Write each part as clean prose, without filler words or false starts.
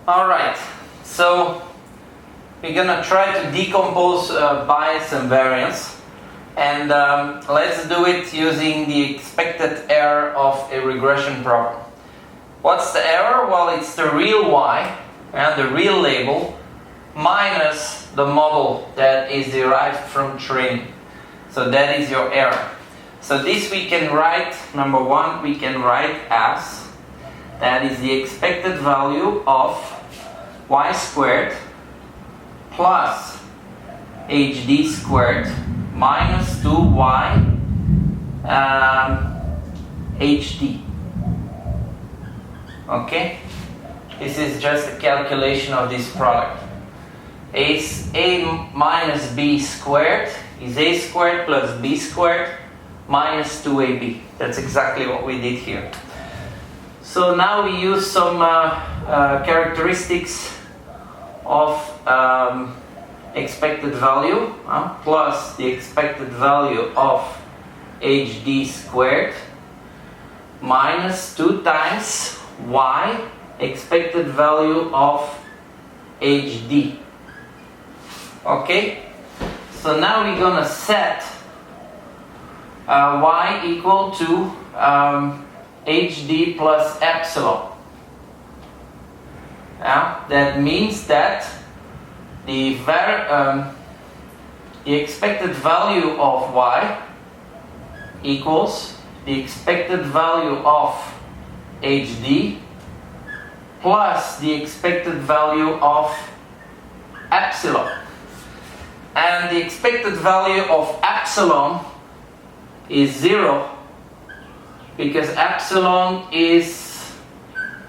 Alright, so we're gonna try to decompose bias and variance, and let's do it using the expected error of a regression problem. What's the error? Well, it's the real y, and the real label, minus the model that is derived from training. So that is your error. So this we can write, number one, we can write as, that is the expected value of y squared plus hd squared minus 2y hd. Okay? This is just a calculation of this product. A minus b squared is a squared plus b squared minus 2ab. That's exactly what we did here. So now we use some characteristics of expected value plus the expected value of hd squared minus 2 times y expected value of hd. Okay, so now we're gonna set y equal to hd plus epsilon. That means that the expected value of y equals the expected value of hd plus the expected value of epsilon. And the expected value of epsilon is 0 because epsilon is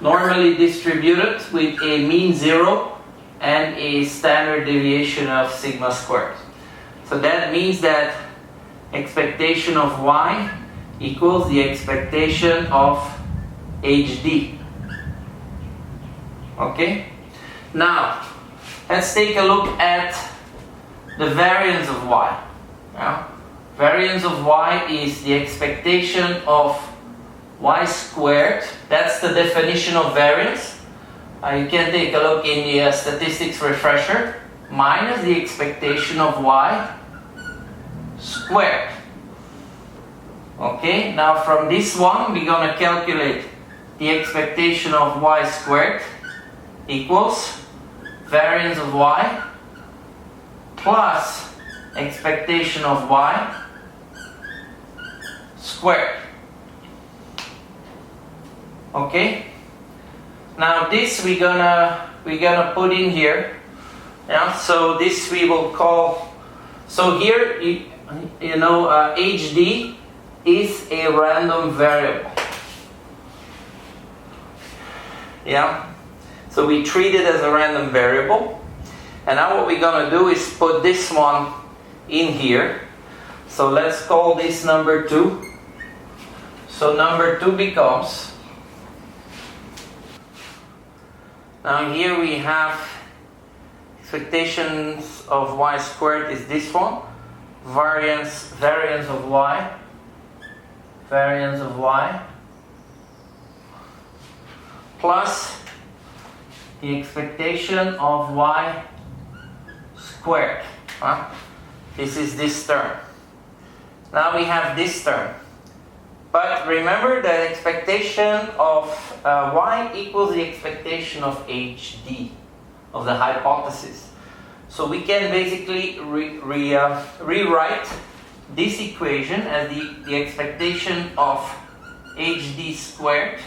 normally distributed with a mean 0 and a standard deviation of sigma squared. So that means that expectation of y equals the expectation of hd. Okay? Now, let's take a look at the variance of y. Variance of y is the expectation of y squared. That's the definition of variance. You can take a look in the statistics refresher. Minus the expectation of y squared. Okay, now from this one we're going to calculate the expectation of y squared equals variance of y plus expectation of y squared. Okay, now this we're gonna put in here. So this we will call, so here you know hd is a random variable. So we treat it as a random variable. And now what we're going to do is put this one in here. So let's call this number 2. So number 2 becomes, now here we have expectations of y squared is this one. Variance of y. Variance of y. Plus the expectation of y squared. This is this term. Now we have this term. But remember that expectation of y equals the expectation of hd, of the hypothesis. So we can basically rewrite this equation as the expectation of hd squared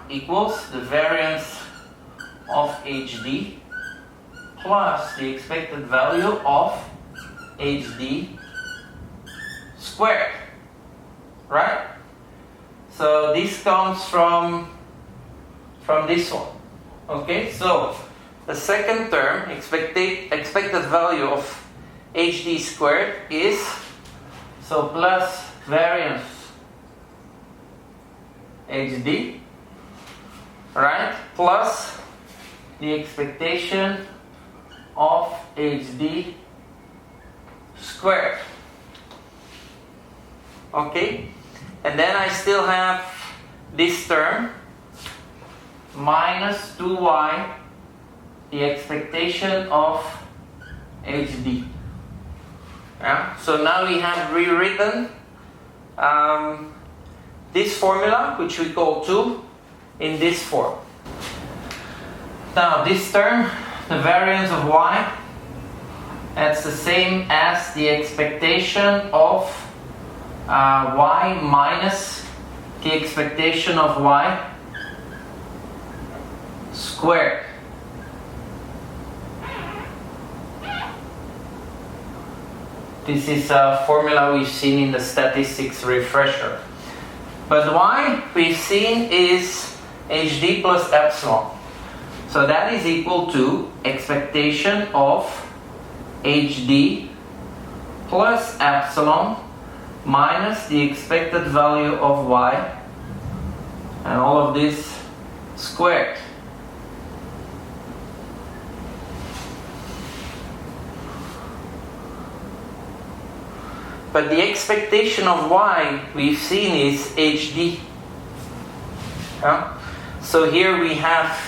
equals the variance of hd plus the expected value of hd squared, right? So this comes from this one. Okay, so the second term, expected value of hd squared is, so plus variance hd, right, plus the expectation of hd squared. Okay, and then I still have this term minus 2y, the expectation of HD. Yeah? So now we have rewritten this formula, which we call 2, in this form. Now this term, the variance of y, that's the same as the expectation of y minus the expectation of y squared. This is a formula we've seen in the statistics refresher. But y we've seen is HD plus epsilon. So that is equal to expectation of HD plus epsilon minus the expected value of y, and all of this squared. But the expectation of y we've seen is HD. So here we have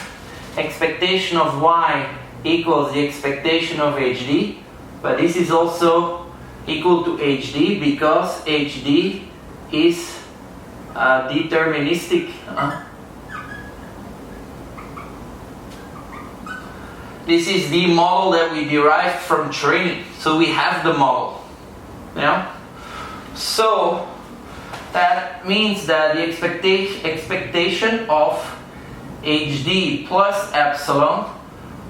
expectation of y equals the expectation of HD, but this is also equal to HD because HD is deterministic. This is the model that we derived from training, so we have the model. Yeah. So that means that the expectation of HD plus epsilon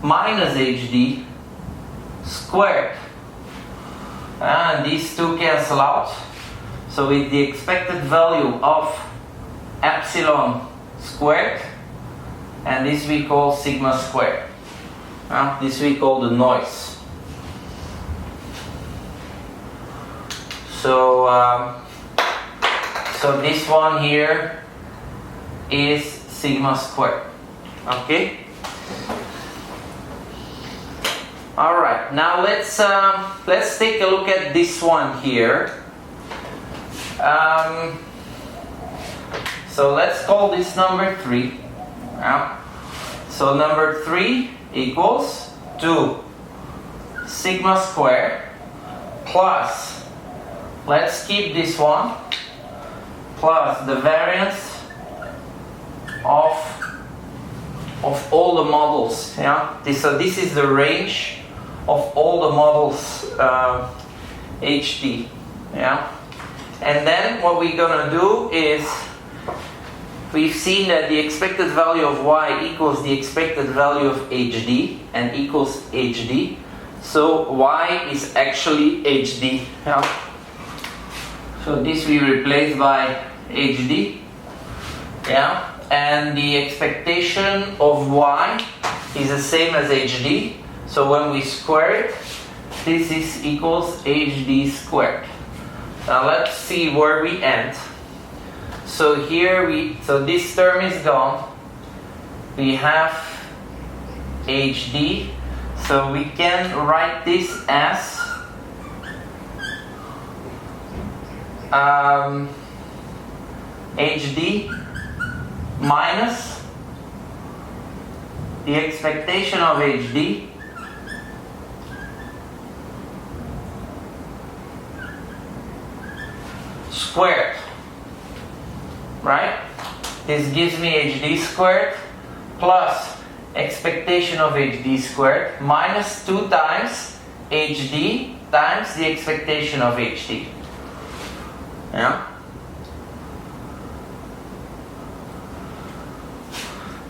minus HD squared, and these two cancel out. So with the expected value of epsilon squared, and this we call sigma squared. This we call the noise. So this one here is sigma squared. Okay. All right. Now let's take a look at this one here. So let's call this number 3. So number 3 equals 2 sigma squared plus, let's keep this one, plus the variance of all the models. So this is the range of all the models HD. And then what we're gonna do is, we've seen that the expected value of y equals the expected value of HD and equals HD. So y is actually HD. So this we replace by HD. And the expectation of y is the same as HD. So when we square it, this is equals HD squared. Now let's see where we end. So here so this term is gone. We have HD. So we can write this as HD minus the expectation of HD squared, right? This gives me HD squared plus expectation of HD squared minus 2 times HD times the expectation of HD.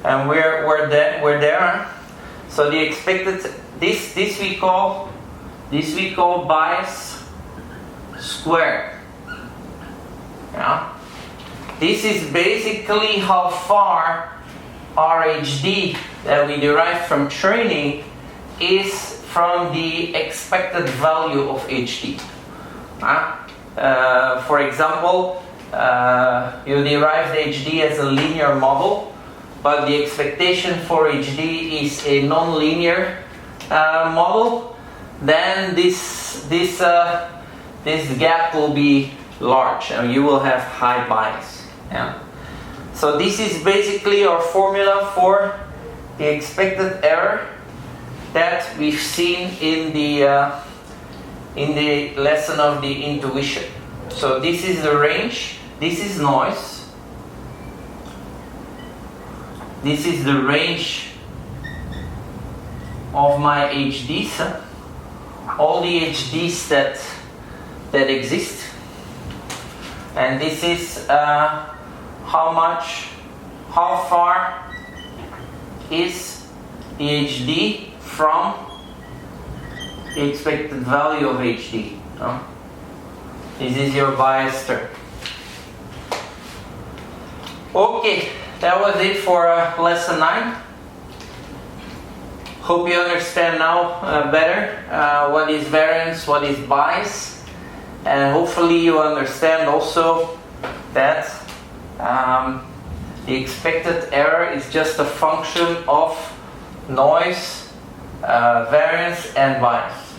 And we're there. So the expected, this we call bias squared. This is basically how far our HD that we derived from training is from the expected value of HD. For example, you derived HD as a linear model, but the expectation for HD is a non-linear model. Then this gap will be large, and you will have high bias. So this is basically our formula for the expected error that we've seen in the lesson of the intuition. So this is the range, this is noise, this is the range of my HDs, all the HDs that exist, and this is how far is the HD from the expected value of HD. This is your bias term. Okay, that was it for lesson 9. Hope you understand now better what is variance, what is bias, and hopefully you understand also that the expected error is just a function of noise, variance and bias.